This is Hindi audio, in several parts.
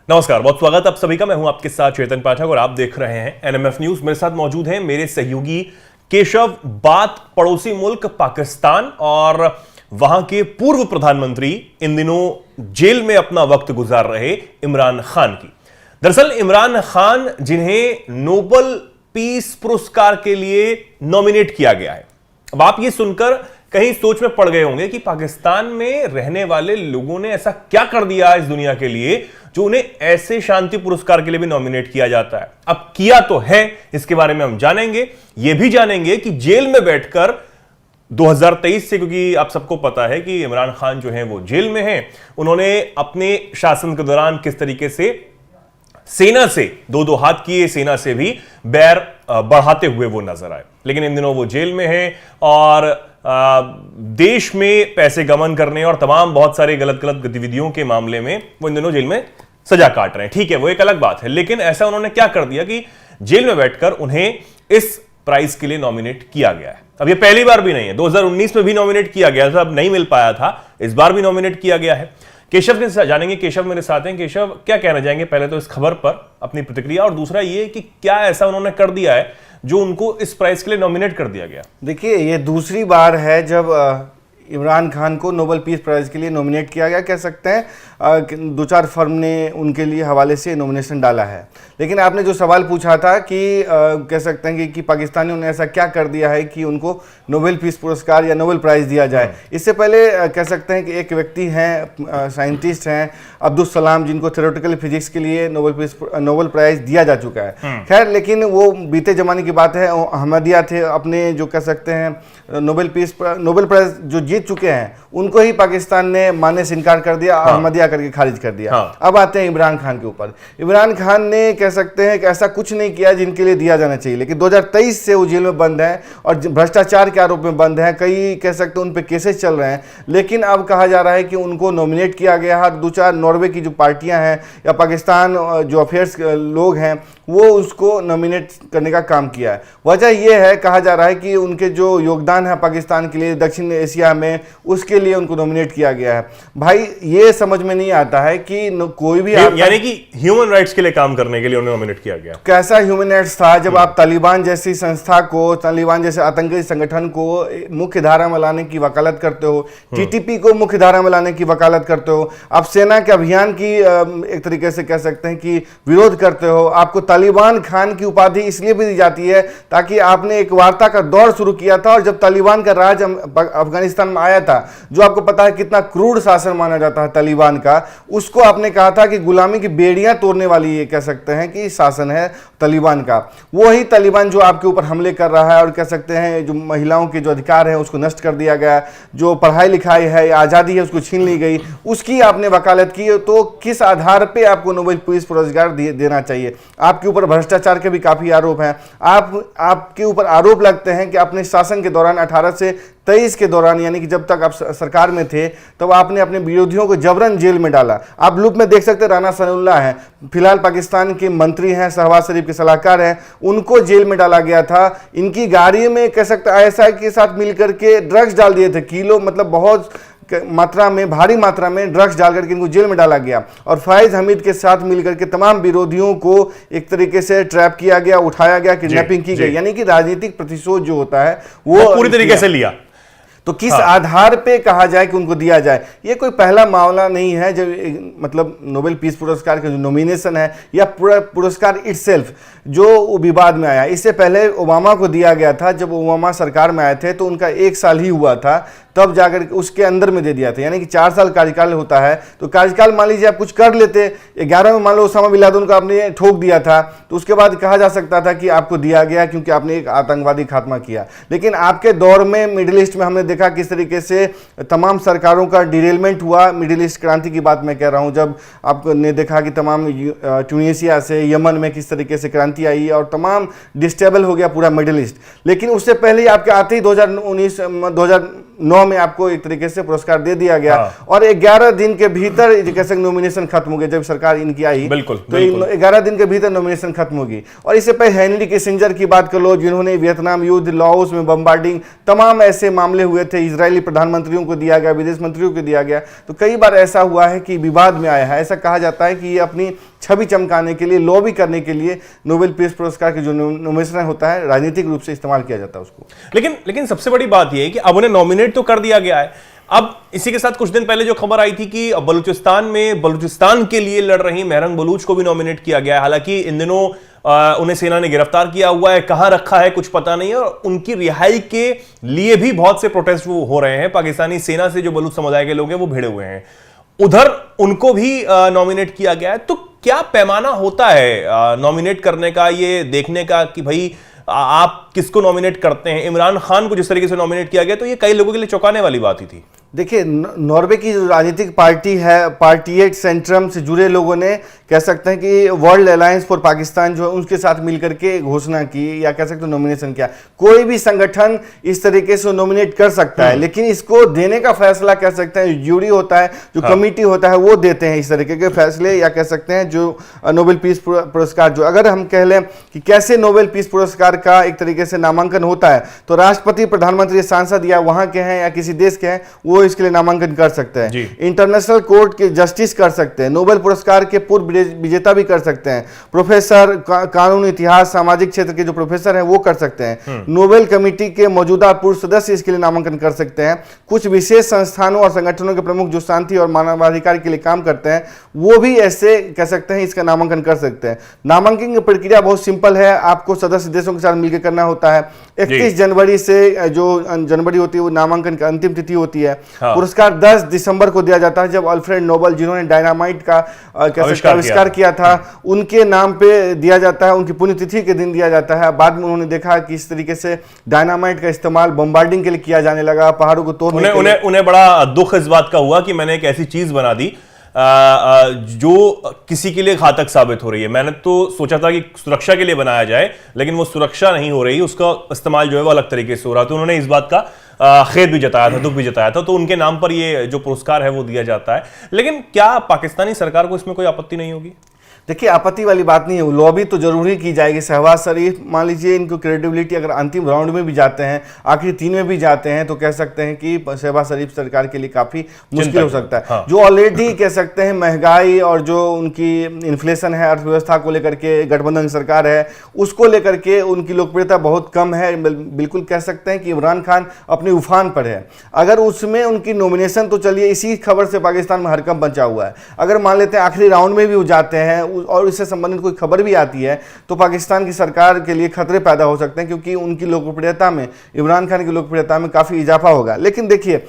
नमस्कार, बहुत स्वागत आप सभी का। मैं हूं आपके साथ चेतन पाठक और आप देख रहे हैं एनएमएफ न्यूज। मेरे साथ मौजूद हैं मेरे सहयोगी केशव। बात पड़ोसी मुल्क पाकिस्तान और वहां के पूर्व प्रधानमंत्री, इन दिनों जेल में अपना वक्त गुजार रहे इमरान खान की। दरअसल इमरान खान, जिन्हें नोबेल पीस पुरस्कार के लिए नॉमिनेट किया गया है। अब आप ये सुनकर कहीं सोच में पड़ गए होंगे कि पाकिस्तान में रहने वाले लोगों ने ऐसा क्या कर दिया इस दुनिया के लिए जो उन्हें ऐसे शांति पुरस्कार के लिए भी नॉमिनेट किया जाता है। अब किया तो है, इसके बारे में हम जानेंगे। यह भी जानेंगे कि जेल में बैठकर 2023 से, क्योंकि आप सबको पता है कि इमरान खान जो हैं वो जेल में हैं, उन्होंने अपने शासन के दौरान किस तरीके से सेना से दो हाथ किए, सेना से भी बैर बढ़ाते हुए वो नजर आए। लेकिन इन दिनों वो जेल में हैं और देश में पैसे गमन करने और तमाम बहुत सारे गलत गतिविधियों के मामले में वो इन दिनों जेल में सजा काट रहे हैं। ठीक है, वो एक अलग बात है, लेकिन ऐसा उन्होंने क्या कर दिया कि जेल में बैठकर उन्हें इस प्राइज के लिए नॉमिनेट किया गया है। अब ये पहली बार भी नहीं है, 2019 में भी नॉमिनेट किया गया था, अब नहीं मिल पाया था, इस बार भी नॉमिनेट किया गया है। केशव के साथ जानेंगे। केशव मेरे साथ हैं। केशव, क्या कहना चाहेंगे पहले तो इस खबर पर अपनी प्रतिक्रिया, और दूसरा ये कि क्या ऐसा उन्होंने कर दिया है जो उनको इस प्राइज के लिए नॉमिनेट कर दिया गया? देखिए, ये दूसरी बार है जब इमरान खान को नोबेल पीस प्राइज़ के लिए नॉमिनेट किया गया। कह सकते हैं दो चार फर्म ने उनके लिए हवाले से नॉमिनेशन डाला है। लेकिन आपने जो सवाल पूछा था कि कह सकते हैं कि पाकिस्तानियों ने ऐसा क्या कर दिया है कि उनको नोबेल पीस पुरस्कार या नोबेल प्राइज़ दिया जाए। इससे पहले कह सकते हैं कि एक व्यक्ति हैं, साइंटिस्ट हैं अब्दुल सलाम, जिनको थ्योरेटिकल फिजिक्स के लिए नोबेल प्राइज़ दिया जा चुका है। खैर, लेकिन वो बीते ज़माने की बात है। अहमदिया थे, अपने जो कह सकते हैं नोबेल प्राइज़ जो जीत चुके हैं, उनको ही पाकिस्तान ने मानने से इनकार कर दिया, अहमदिया करके खारिज कर दिया। अब आते हैं इमरान खान के ऊपर। इमरान खान ने कह सकते हैं कि ऐसा कुछ नहीं किया जिनके लिए दिया जाना चाहिए, लेकिन 2023 से वो जेल में बंद है और भ्रष्टाचार के आरोप में बंद है। कई कह सकते हैं उन पे केसेस चल रहे हैं, लेकिन अब कहा जा रहा है कि उनको नॉमिनेट किया गया है। दो चार नॉर्वे की जो पार्टियां हैं या पाकिस्तान जो अफेयर्स लोग हैं, वो उसको नॉमिनेट करने का काम किया है। वजह यह है, कहा जा रहा है कि उनके जो योगदान है पाकिस्तान के लिए दक्षिण एशिया में, उसके लिए उनको नॉमिनेट किया गया है। भाई, ये समझ में नहीं आता है कि कोई भी यानी कि ह्यूमन राइट्स के लिए काम करने के लिए उन्हें नॉमिनेट किया गया। कैसा ह्यूमन राइट्स था जब आप तालिबान जैसी संस्था को, तालिबान जैसे आतंकी संगठन को मुख्य धारा में लाने की वकालत करते हो, टीटीपी को मुख्य धारा में लाने की वकालत करते हो, आप सेना के अभियान की एक तरीके से कह सकते हैं कि विरोध करते हो। आपको तालिबान खान की उपाधि इसलिए भी दी जाती है ताकि आपने एक वार्ता का दौर शुरू किया था, और जब तालिबान का राज अफगानिस्तान में आया था, जो आपको पता है कितना क्रूर शासन माना जाता है तालिबान का, उसको आपने कहा था कि गुलामी की बेड़ियां तोड़ने वाली ये कह सकते हैं कि शासन है तालिबान का। वही तालिबान जो आपके ऊपर हमले कर रहा है, और कह सकते हैं जो महिलाओं के जो अधिकार है उसको नष्ट कर दिया गया, जो पढ़ाई लिखाई है, आज़ादी है, उसको छीन ली गई, उसकी आपने वकालत की। तो किस आधार पर आपको नोबेल पीस पुरस्कार देना चाहिए? आपके ऊपर भ्रष्टाचार के भी काफ़ी आरोप हैं। आपके ऊपर आरोप लगते हैं कि अपने शासन के दौरान 18 से 23 के दौरान, यानी कि जब तक आप सरकार में थे, तब आपने अपने विरोधियों को जबरन जेल में डाला। आप लुक में देख सकते हैं, राना सनाउल्लाह हैं, फिलहाल पाकिस्तान के मंत्री हैं, शहबाज शरीफ के सलाहकार हैं, उनको जेल में डाला गया था। इनकी गाड़ी में कह सकते आईएसआई के साथ मिलकर के ड्रग्स डाल दिए थे, किलो मतलब बहुत मात्रा में, भारी मात्रा में ड्रग्स डाल करके इनको जेल में डाला गया। और फैज हमीद के साथ मिलकर के तमाम विरोधियों को एक तरीके से ट्रैप किया गया, उठाया गया, किडनैपिंग की गई। यानी कि राजनीतिक प्रतिशोध जो होता है वो पूरी तरीके से लिया। तो किस आधार पे कहा जाए कि उनको दिया जाए? ये कोई पहला मामला नहीं है जब मतलब नोबेल पीस पुरस्कार का जो नॉमिनेशन है या पूरा पुरस्कार इटसेल्फ जो विवाद में आया। इससे पहले ओबामा को दिया गया था, जब ओबामा सरकार में आए थे तो उनका 1 साल ही हुआ था, तब जाकर उसके अंदर में दे दिया था। यानी कि 4 साल कार्यकाल होता है, तो कार्यकाल मान लीजिए आप कुछ कर लेते, 11 में मान लो ओसामा बिन लादेन को आपने ठोक दिया था, तो उसके बाद कहा जा सकता था कि आपको दिया गया क्योंकि आपने एक आतंकवादी खात्मा किया। लेकिन आपके दौर में मिडिल ईस्ट में हमने देखा किस तरीके से तमाम सरकारों का डिरेलमेंट हुआ। मिडिल ईस्ट क्रांति की बात मैं कह रहा हूँ, जब आपने देखा कि तमाम ट्यूनीशिया से यमन में किस तरीके से क्रांति आई और तमाम डिस्टेबल हो गया पूरा मिडिल ईस्ट। लेकिन उससे पहले ही आपके आते ही 2009 में आपको एक तरीके से पुरस्कार दे दिया गया। और 11 दिन के भीतर कैसे नॉमिनेशन खत्म हो गया। जब सरकार इनकी आई बिल्कुल, तो 11 दिन के भीतर नॉमिनेशन खत्म होगी। और इससे पहले हेनरी किसिंजर की बात कर लो, जिन्होंने वियतनाम युद्ध, लाओस में बम्बार्डिंग, तमाम ऐसे मामले हुए थे। इजरायली प्रधानमंत्रियों को दिया गया, विदेश मंत्रियों को दिया गया। तो कई बार ऐसा हुआ है कि विवाद में आया है। ऐसा कहा जाता है कि ये अपनी छवि चमकाने के लिए, लॉबी करने के लिए नोबेल पीस पुरस्कार के जो नॉमिनेशन होता है राजनीतिक रूप से इस्तेमाल किया जाता है उसको। लेकिन सबसे बड़ी बात यह है कि अब उन्हें नॉमिनेट तो कर दिया गया है। अब इसी के साथ कुछ दिन पहले जो खबर आई थी कि बलूचिस्तान के लिए लड़ रही मेहरंग बलूच को भी नॉमिनेट किया गया है। हालांकि इन दिनों उन्हें सेना ने गिरफ्तार किया हुआ है, कहां रखा है कुछ पता नहीं है, और उनकी रिहाई के लिए भी बहुत से प्रोटेस्ट वो हो रहे हैं। पाकिस्तानी सेना से जो बलूच समुदाय के लोग हैं वो भिड़े हुए हैं, उधर उनको भी नॉमिनेट किया गया है। तो क्या पैमाना होता है नॉमिनेट करने का, ये देखने का कि भाई आप किसको नॉमिनेट करते हैं? इमरान खान को जिस तरीके से नॉमिनेट किया गया तो ये कई लोगों के लिए चौंकाने वाली बात ही थी। देखिए, नॉर्वे की जो राजनीतिक पार्टी है, पार्टी एट सेंट्रम से जुड़े लोगों ने कह सकते हैं कि वर्ल्ड अलायंस फॉर पाकिस्तान जो है उनके साथ मिलकर के घोषणा की, या कह सकते हैं नॉमिनेशन किया। कोई भी संगठन इस तरीके से नॉमिनेट कर सकता है, लेकिन इसको देने का फैसला कह सकते हैं ज्यूरी होता है, जो कमिटी होता है वो देते हैं इस तरीके के फैसले, या कह सकते हैं जो नोबेल पीस पुरस्कार। जो अगर हम कह लें कि कैसे नोबेल पीस पुरस्कार का एक तरीके से नामांकन होता है, तो राष्ट्रपति, प्रधानमंत्री, सांसद या वहां के हैं या किसी देश के हैं वो इसके लिए नामांकन कर सकते हैं। इंटरनेशनल कोर्ट के जस्टिस कर सकते हैं, नोबेल पुरस्कार के पूर्व विजेता भी कर सकते हैं, प्रोफेसर, कानून, इतिहास, सामाजिक क्षेत्र के जो प्रोफेसर हैं वो कर सकते हैं। नोबेल कमेटी के मौजूदा पूर्व सदस्य इसके लिए नामांकन कर सकते हैं। कुछ विशेष संस्थानों और संगठनों के प्रमुख जो शांति और मानवाधिकार के लिए काम करते हैं वो भी ऐसे कह सकते हैं इसका नामांकन कर सकते हैं। नामांकन की प्रक्रिया बहुत सिंपल है, आपको सदस्य देशों के साथ मिलकर करना होता है। 31 जनवरी से जो जनवरी होती है वो नामांकन की अंतिम तिथि होती है। पुरस्कार 10 दिसंबर को दिया जाता है, जब अल्फ्रेड नोबल जिन्होंने डायनामाइट का आविष्कार किया था उनके नाम पे दिया जाता है, उनकी पुण्यतिथि के दिन दिया जाता है। बाद में उन्होंने देखा कि इस तरीके से डायनामाइट का इस्तेमाल बम्बार्डिंग के लिए किया जाने लगा, पहाड़ों को तोड़ने के लिए। उन्हें बड़ा दुख इस बात का हुआ कि मैंने एक ऐसी चीज बना दी जो किसी के लिए घातक साबित हो रही है। मैंने तो सोचा था कि सुरक्षा के लिए बनाया जाए, लेकिन वो सुरक्षा नहीं हो रही, उसका इस्तेमाल जो है वो अलग तरीके से हो रहा। तो उन्होंने इस बात का खेद भी जताया था, दुख भी जताया था। तो उनके नाम पर ये जो पुरस्कार है वो दिया जाता है। लेकिन क्या पाकिस्तानी सरकार को इसमें कोई आपत्ति नहीं होगी? देखिए, आपत्ति वाली बात नहीं है, लॉबी तो जरूरी की जाएगी। शहबाज शरीफ मान लीजिए, इनको क्रेडिबिलिटी अगर अंतिम राउंड में भी जाते हैं, आखिरी 3 में भी जाते हैं, तो कह सकते हैं कि शहबाज शरीफ सरकार के लिए काफी मुश्किल हो सकता है। जो ऑलरेडी कह सकते हैं महंगाई और जो उनकी इन्फ्लेशन है, अर्थव्यवस्था को लेकर के गठबंधन सरकार है, उसको लेकर के उनकी लोकप्रियता बहुत कम है। बिल्कुल कह सकते हैं कि इमरान खान अपने उफान पर है। अगर उसमें उनकी नॉमिनेशन, तो चलिए इसी खबर से पाकिस्तान में हड़कंप मचा हुआ है। अगर मान लेते हैं आखिरी राउंड में भी वो जाते हैं और इससे संबंधित कोई खबर भी आती है, तो पाकिस्तान की सरकार के लिए खतरे पैदा हो सकते हैं, क्योंकि उनकी लोकप्रियता में, इमरान खान की लोकप्रियता में काफ़ी इजाफा होगा। लेकिन देखिए,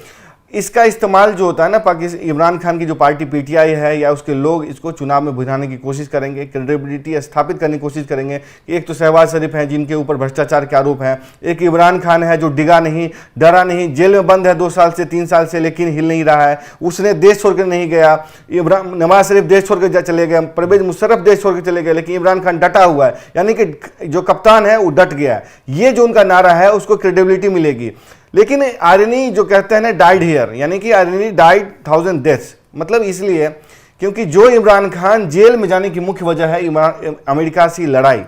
इसका इस्तेमाल जो होता है ना, इमरान खान की जो पार्टी पीटीआई है या उसके लोग इसको चुनाव में बुझाने की कोशिश करेंगे, क्रेडिबिलिटी स्थापित करने की कोशिश करेंगे। एक तो शहबाज शरीफ हैं जिनके ऊपर भ्रष्टाचार के आरोप हैं, एक इमरान खान है जो डिगा नहीं, डरा नहीं, जेल में बंद है 2 साल से 3 साल से, लेकिन हिल नहीं रहा है, उसने देश छोड़ कर नहीं गया। नवाज शरीफ देश छोड़ कर चले गए, परवेज मुशर्रफ देश छोड़ कर चले गए, लेकिन इमरान खान डटा हुआ है, यानी कि जो कप्तान है वो डट गया है। ये जो उनका नारा है उसको क्रेडिबिलिटी मिलेगी। लेकिन आयरनी जो कहते हैं ना, डाइड हियर, यानी कि आयरनी डाइड 1000 डेथ्स, मतलब इसलिए क्योंकि जो इमरान खान जेल में जाने की मुख्य वजह है अमेरिका से लड़ाई।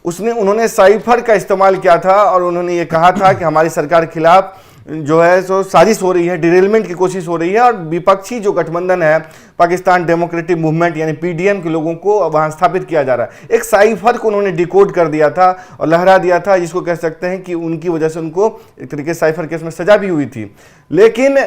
उन्होंने साइफर का इस्तेमाल किया था और उन्होंने ये कहा था कि हमारी सरकार के खिलाफ जो है सो साजिश हो रही है, डिरेलमेंट की कोशिश हो रही है, और विपक्षी जो गठबंधन है पाकिस्तान डेमोक्रेटिक मूवमेंट यानी पीडीएम के लोगों को वहां स्थापित किया जा रहा है। एक साइफर को उन्होंने डिकोड कर दिया था और लहरा दिया था, जिसको कह सकते हैं कि उनकी वजह से उनको एक तरीके से साइफर केस में सजा भी हुई थी। लेकिन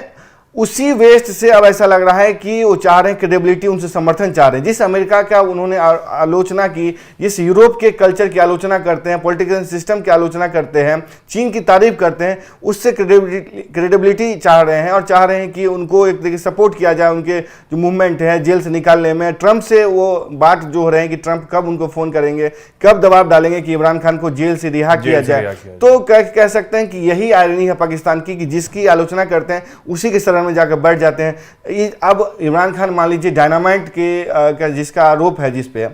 उसी वेस्ट से अब ऐसा लग रहा है कि वो चाह रहे हैं क्रेडिबिलिटी, उनसे समर्थन चाह रहे हैं। जिस अमेरिका का उन्होंने आलोचना की, जिस यूरोप के कल्चर की आलोचना करते हैं, पॉलिटिकल सिस्टम की आलोचना करते हैं, चीन की तारीफ करते हैं, उससे क्रेडिबिलिटी चाह रहे हैं और चाह रहे हैं कि उनको एक तरीके से सपोर्ट किया जाए उनके जो मूवमेंट है जेल से निकालने में। ट्रंप से वो बात जो हो रहे हैं कि ट्रंप कब उनको फोन करेंगे, कब दबाव डालेंगे कि इमरान खान को जेल से रिहा किया जाए। तो कह सकते हैं कि यही आयरनी है पाकिस्तान की, कि जिसकी आलोचना करते हैं उसी के शरण में जाकर बैठ जाते हैं। अब इमरान खान मान लीजिए डायनामाइट के जिसका आरोप है, जिस पे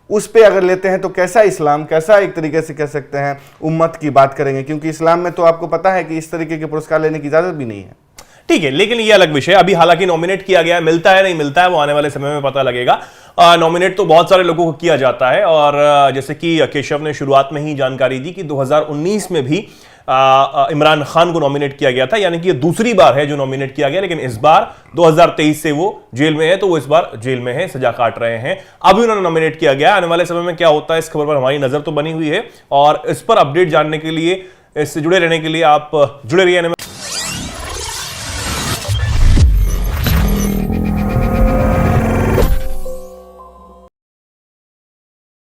उस पे अगर लेते हैं, तो कैसा इस्लाम, कैसा एक तरीके से कह सकते हैं उम्मत की बात करेंगे, क्योंकि इस्लाम में तो आपको पता है कि इस तरीके के पुरस्कार लेने की इजाजत भी नहीं है। ठीक है, लेकिन ये अलग विषय। अभी हालांकि नॉमिनेट किया गया है, मिलता है नहीं मिलता है वो आने वाले समय में पता लगेगा। नॉमिनेट तो बहुत सारे लोगों को किया जाता है, और जैसे कि केशव ने शुरुआत में ही जानकारी दी कि 2019 में भी इमरान खान को नॉमिनेट किया गया था, यानी कि ये दूसरी बार है जो नॉमिनेट किया गया, लेकिन इस बार 2023 से वो जेल में है, तो वो इस बार जेल में है, सजा काट रहे हैं। अभी उन्होंने नॉमिनेट किया गया। आने वाले समय में क्या होता है इस खबर पर हमारी नजर तो बनी हुई है, और इस पर अपडेट जानने के लिए, इससे जुड़े रहने के लिए आप जुड़े रहिए।